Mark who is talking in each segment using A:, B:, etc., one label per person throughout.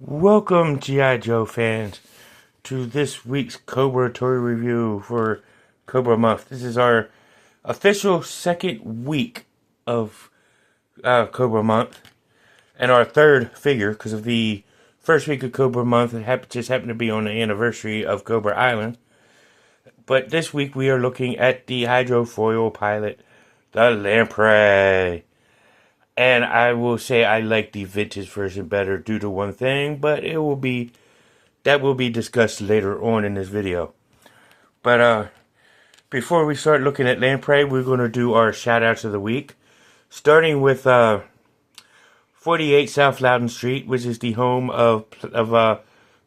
A: Welcome, G.I. Joe fans, to this week's Cobra toy review for Cobra Month. This is our official second week of Cobra Month, and our third figure, because of the first week of Cobra Month, just happened to be on the anniversary of Cobra Island. But this week we are looking at the hydrofoil pilot, the Lamprey. And I will say I like the vintage version better due to one thing, but that will be discussed later on in this video. But before we start looking at Lamprey, we're going to do our shout-outs of the week. Starting with 48 South Loudon Street, which is the home of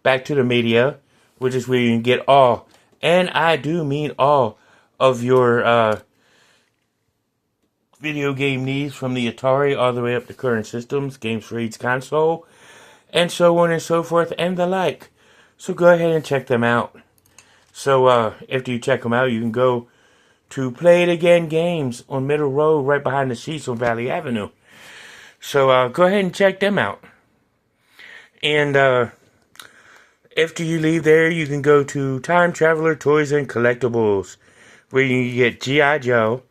A: Back to the Media, which is where you can get all, and I do mean all, of your video game needs, from the Atari all the way up to current systems, games for each console, and so on and so forth, and the like. So go ahead and check them out. So after you check them out, you can go to Play It Again Games on Middle Road, right behind the Sheets on Valley Avenue. So go ahead and check them out. And after you leave there, you can go to Time Traveler Toys and Collectibles, where you can get G.I. Joe.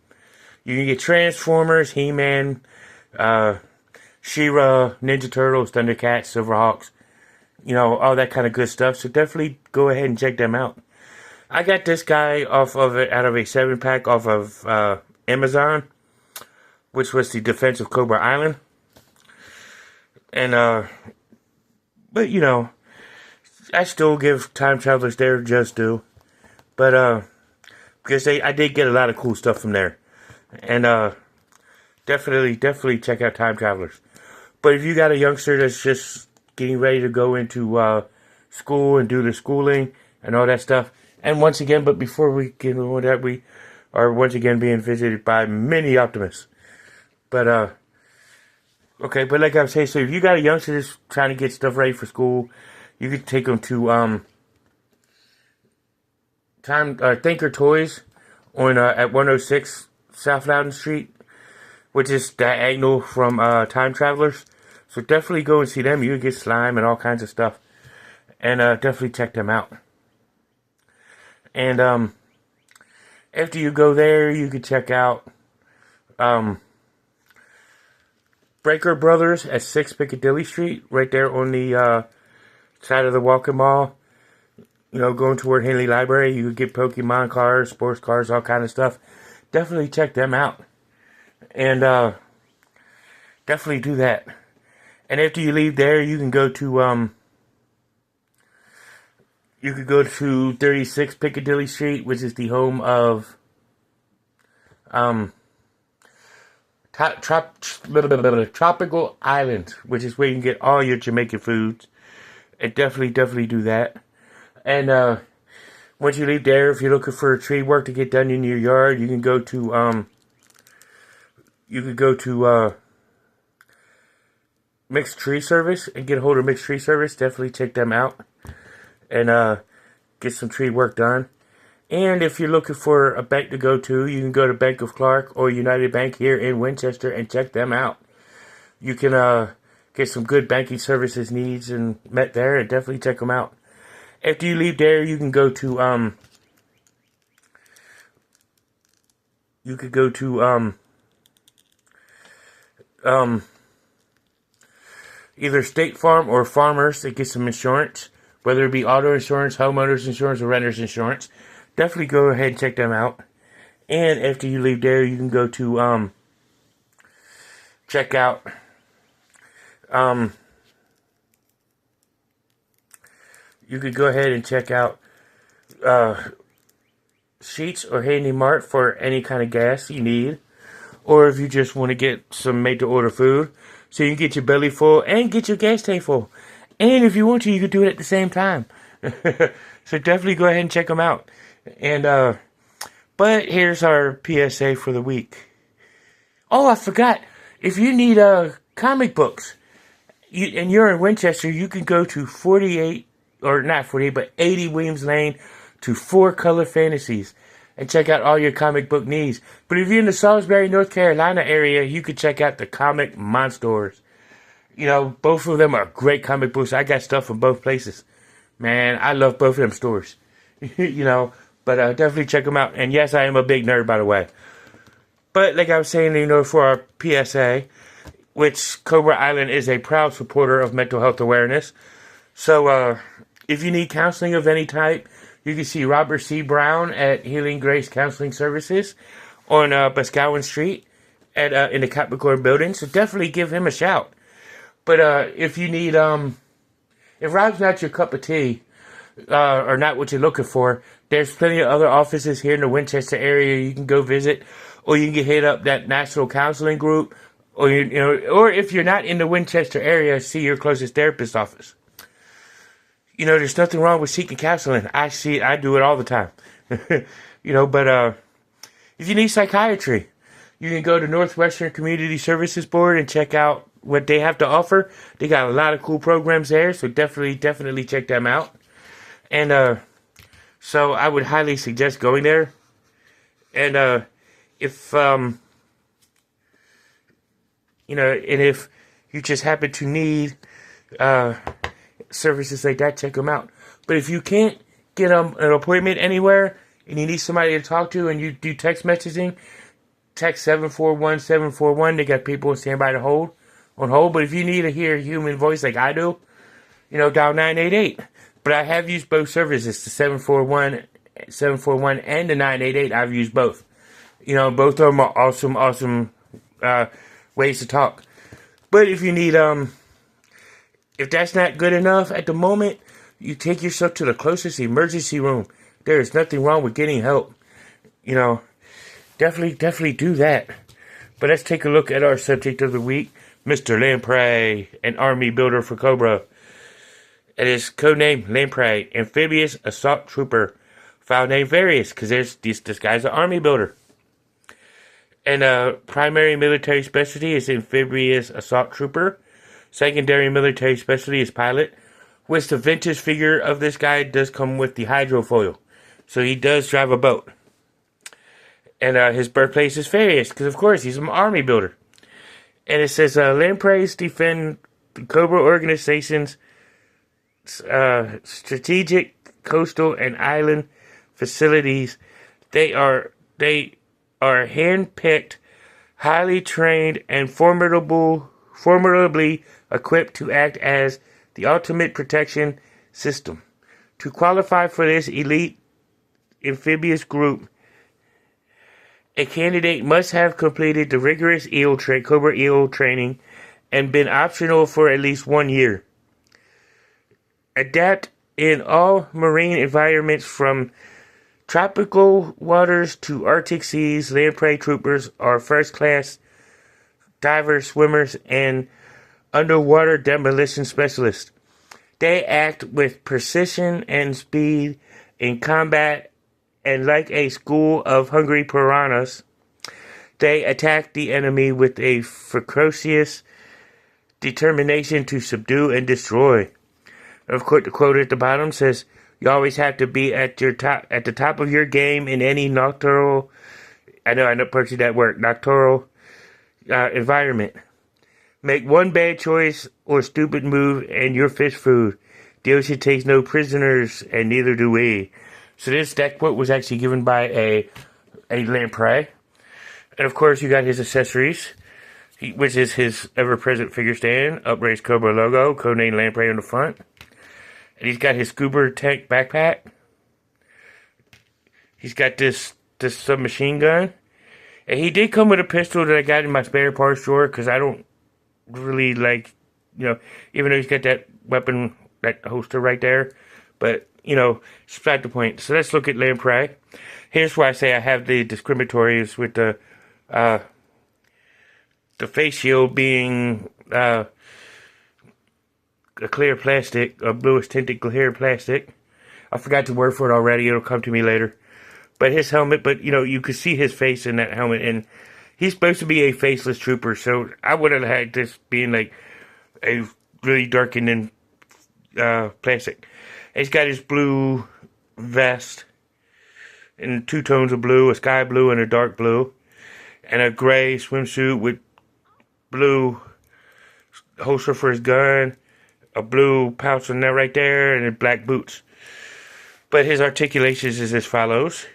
A: You can get Transformers, He-Man, She-Ra, Ninja Turtles, Thundercats, Silverhawks, all that kind of good stuff. So definitely go ahead and check them out. I got this guy out of a 7-pack off of Amazon, which was the Defense of Cobra Island. And, but I still give Time Travelers their just due. But, because I did get a lot of cool stuff from there. And definitely check out Time Travelers. But if you got a youngster that's just getting ready to go into school and do the schooling and all that stuff, and once again, but before we get into that, we are once again being visited by many optimists. But okay, but like I was saying, so if you got a youngster that's trying to get stuff ready for school, you can take them to Thinker Toys on at 106 South Loudon Street, which is diagonal from Time Travelers. So definitely go and see them. You can get slime and all kinds of stuff. And definitely check them out. And after you go there, you can check out Breaker Brothers at 6 Piccadilly Street, right there on the side of the Walking Mall. Going toward Henley Library. You can get Pokemon cards, sports cards, all kind of stuff. Definitely check them out. And definitely do that. And after you leave there, you can go to 36 Piccadilly Street, which is the home of Tropical Island, which is where you can get all your Jamaican foods. And definitely do that. And once you leave there, if you're looking for tree work to get done in your yard, you can go to Mixed Tree Service and get a hold of Mixed Tree Service. Definitely check them out and get some tree work done. And if you're looking for a bank to go to, you can go to Bank of Clark or United Bank here in Winchester and check them out. You can get some good banking services needs and met there, and definitely check them out. After you leave there, you can go to either State Farm or Farmers to get some insurance, whether it be auto insurance, homeowners insurance, or renters insurance. Definitely go ahead and check them out. And after you leave there, you can go to check out you could go ahead and check out Sheets or Handy Mart for any kind of gas you need. Or if you just want to get some made-to-order food, so you can get your belly full and get your gas tank full. And if you want to, you can do it at the same time. So definitely go ahead and check them out. And but here's our PSA for the week. Oh, I forgot. If you need comic books, and you're in Winchester, you can go to 48, or not 48, but 80 Williams Lane to 4 Color Fantasies and check out all your comic book needs. But if you're in the Salisbury, North Carolina area, you can check out the Comic Monsters. You know, both of them are great comic books. I got stuff from both places. Man, I love both of them stores. You know, but definitely check them out. And yes, I am a big nerd, by the way. But like I was saying, you know, for our PSA, which Cobra Island is a proud supporter of mental health awareness. So if you need counseling of any type, you can see Robert C. Brown at Healing Grace Counseling Services on Boscawen Street at in the Capricorn building. So definitely give him a shout. But if you need, if Rob's not your cup of tea, or not what you're looking for, there's plenty of other offices here in the Winchester area you can go visit, or you can hit up that national counseling group, or you know, or if you're not in the Winchester area, see your closest therapist office. You know, there's nothing wrong with seeking counseling. I do it all the time. You know, but if you need psychiatry, you can go to Northwestern Community Services Board and check out what they have to offer. They got a lot of cool programs there, so definitely check them out. And so I would highly suggest going there. And if you know, and if you just happen to need services like that, check them out. But if you can't get an appointment anywhere and you need somebody to talk to, and you do text messaging, text 741-741. They got people on standby to hold. But if you need to hear a human voice like I do, you know, dial 988. But I have used both services, the 741 and the 988. I've used both. You know, both of them are awesome ways to talk. But if you need, if that's not good enough at the moment, you take yourself to the closest emergency room. There is nothing wrong with getting help. You know, definitely do that. But let's take a look at our subject of the week, Mr. Lamprey, an army builder for Cobra. It is codenamed Lamprey, amphibious assault trooper. File name varies because this guy's an army builder. And primary military specialty is amphibious assault trooper. Secondary military specialty is pilot. Which the vintage figure of this guy does come with the hydrofoil. So he does drive a boat. And his birthplace is various because, of course, he's an army builder. And it says, Lampreys defend the Cobra organization's strategic coastal and island facilities. They are hand-picked, highly trained, and formidably equipped to act as the ultimate protection system. To qualify for this elite amphibious group, a candidate must have completed the rigorous Cobra EEL training and been optional for at least 1 year. Adapt in all marine environments from tropical waters to Arctic seas. Lamprey troopers are first-class divers, swimmers, and underwater demolition specialists. They act with precision and speed in combat, and like a school of hungry piranhas, they attack the enemy with a ferocious determination to subdue and destroy. Of course, the quote at the bottom says, "You always have to be at the top of your game in any nocturnal." I know purchased that word, nocturnal environment. Make one bad choice or stupid move, and you're fish food. The ocean takes no prisoners, and neither do we. So that quote was actually given by a lamprey. And of course, you got his accessories, which is his ever-present figure stand, upraised Cobra logo, codenamed Lamprey on the front. And he's got his scuba tank backpack. He's got this submachine gun. And he did come with a pistol that I got in my spare parts drawer, because I don't really like, you know, even though he's got that weapon, that holster right there. But, you know, it's beside the point. So let's look at Lamprey. Here's why I say I have the discriminatories with the face shield being a clear plastic, a bluish tinted clear plastic. I forgot the word for it already. It'll come to me later. But his helmet, you know, you could see his face in that helmet, and he's supposed to be a faceless trooper, so I would have had this being like a really darkened plastic. He's got his blue vest in 2 tones of blue, a sky blue and a dark blue, and a gray swimsuit with blue holster for his gun, a blue pouch in there right there, and black boots. But his articulations is as follows.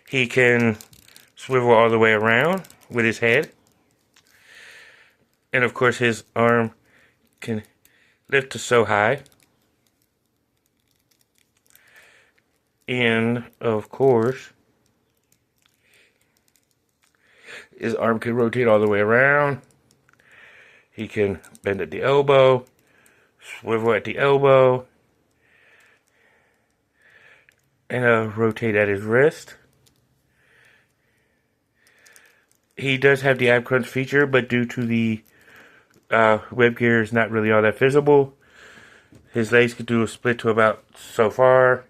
A: He can swivel all the way around with his head. And of course his arm can lift to so high. And of course his arm can rotate all the way around. He can bend at the elbow, swivel at the elbow, and rotate at his wrist. He does have the ab crunch feature, but due to the web gear is not really all that visible. His legs can do a split to about so far.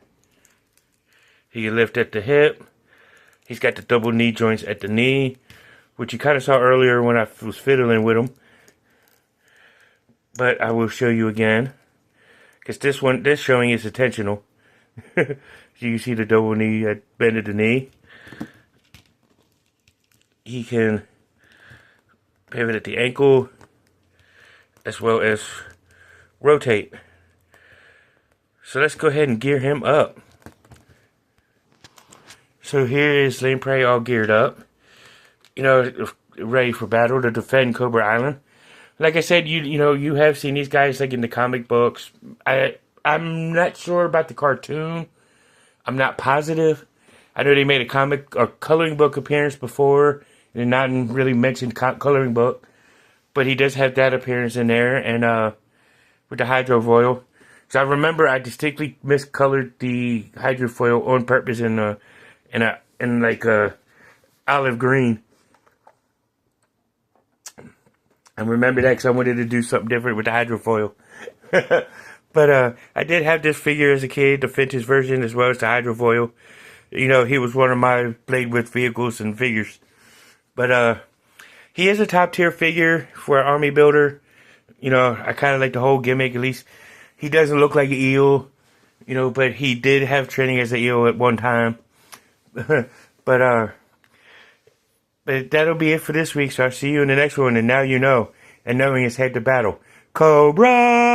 A: He can lift at the hip. He's got the double knee joints at the knee, which you kind of saw earlier when I was fiddling with him. But I will show you again, because this showing is intentional. So you see the double knee at bend at the knee. He can pivot at the ankle, as well as rotate. So let's go ahead and gear him up. So here is Lamprey all geared up, ready for battle to defend Cobra Island. Like I said, you have seen these guys like in the comic books. I'm not sure about the cartoon. I'm not positive. I know they made a comic or coloring book appearance before, and not really mentioned coloring book, but he does have that appearance in there, and with the hydrofoil. So I remember I distinctly miscolored the hydrofoil on purpose in like olive green. I remember that because I wanted to do something different with the hydrofoil. But I did have this figure as a kid, the vintage version, as well as the hydrofoil. He was one of my played with vehicles and figures. But he is a top tier figure for an army builder. I kind of like the whole gimmick. At least he doesn't look like an eel, but he did have training as an eel at one time. But that'll be it for this week. So I'll see you in the next one. And now you know. And knowing is head to battle. Cobra!